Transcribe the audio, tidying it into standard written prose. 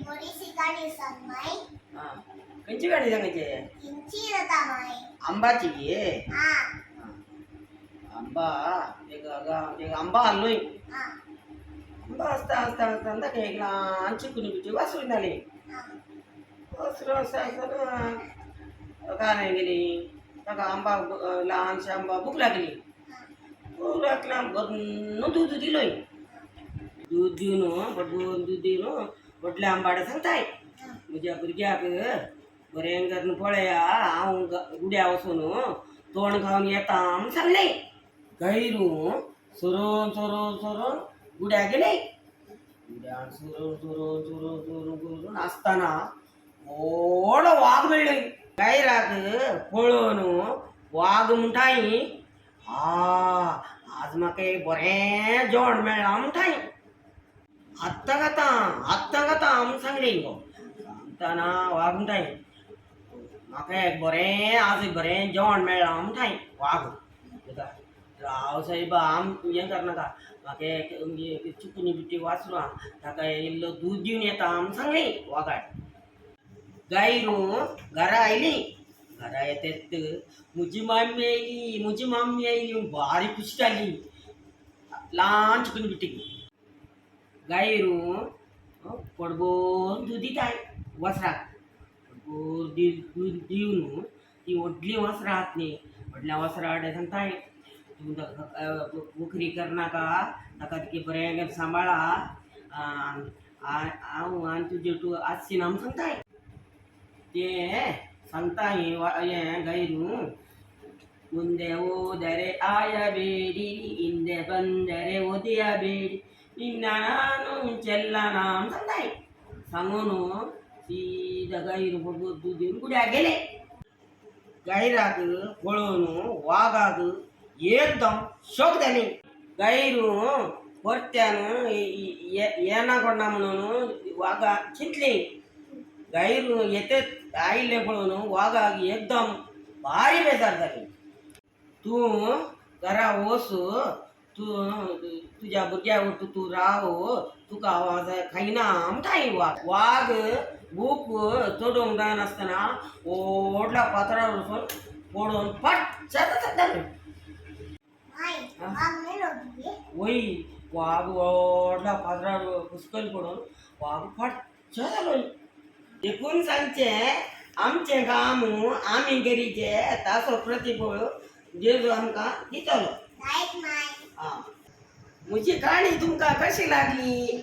थोडीशी गाणी सांग माई. हा खंयची गाणी सांगायची किंची रता माई. आंबाची घे हा आंबा एक आंबा हाल्लोय हा आंबा हसता हसता हसता अंदा एक लहान चिकून बिची वासरून आली हा वासरू असता काय गेली ताका आंबा लहानशी आंबा भूक लागली भूक लागला भरून दूध दिलोय दूध दिवन भटभरून दूध दिवन भटल्या आंबाडे सांगताय म्हज्या भुरग्याक बरें करून पळया हांव गुड्या वचून तोंड खावन येता म्हूण सांगले गैरू सोरोन सोरोन सोरोन गुड्या गेले गुड्यान सोरोन सोरोन सोरोन सोरोन सोरोन आसतना व्हडलो वाघ मेळ्ळो गैराक पळोवन वाघ म्हणटाय आज म्हाका एक बरें जेवण मेळ्ळां म्हणटाय आत्तां खाता म्हूण सांगले गो सांगतना वाघ म्हणटाय म्हाका एक बरें आज एक बरें जेवण मेळ्ळां म्हणटाय वाघ राव साहेब हें करनाका म्हाका एक चिकूनी बिटी वासरू ताका इल्लो दूध दिवन येता म्हूण सांगली वागाड गायरू घरा आयली घरा येतेत म्हजी मामी आयली म्हूण भारी खुशी जाली ल्हान चिकूनी बिटीक गायरू पडभर दूद दिताय वासराक पडभर दूद दिवन ती व्हडली वासरां आहात न्ही व्हडल्या वासरा कडेन सांगताय तूं बुखरी करनाका ताका तिके बरें करून सांबाळा हांव आनी तुजे तूं आसची ना म्हूण सांगताय ते सांगता हें गैरू ಮುಂದೆ ಹೋದರೆ ಆಯಬೇಡಿ ಹಿಂದೆ ಬಂದರೆ ಒದೆಯಬೇಡಿ ನಿನ್ನ ನಾನು ಚೆಲ್ಲನ ಅಂತ सांगताय सांगून सीधा गैरू बरोबर दूध दिवन गुड्या गेले गैराक पळोवन वाघाक एकदम शॉक जाली गैरू परत्यान येना कोणा म्हणून वाघाक चिंतली गैरू येते आयिल्ले पळोवन वाघाक एकदम भारी बेजार जाली तूं घरा वच तूं तुज्या भुरग्या उठ तूं राव तुका आवाज खायना म्हणटाय वाघ भूक चडोवंक जायनासतना व्हडल्या पातळार वचून पडोवन फट जालो माई वाघ मेलो तुगे. वय वाघ व्हडल्या पातळार कुस्कल पडोवन वाघ फट जालो देखून सांगचे आमचें काम आमी करीचे ताचो प्रतिफळ जेजू आमकां दितलो. लायक माई. म्हजी काणी तुमकां कशी लागली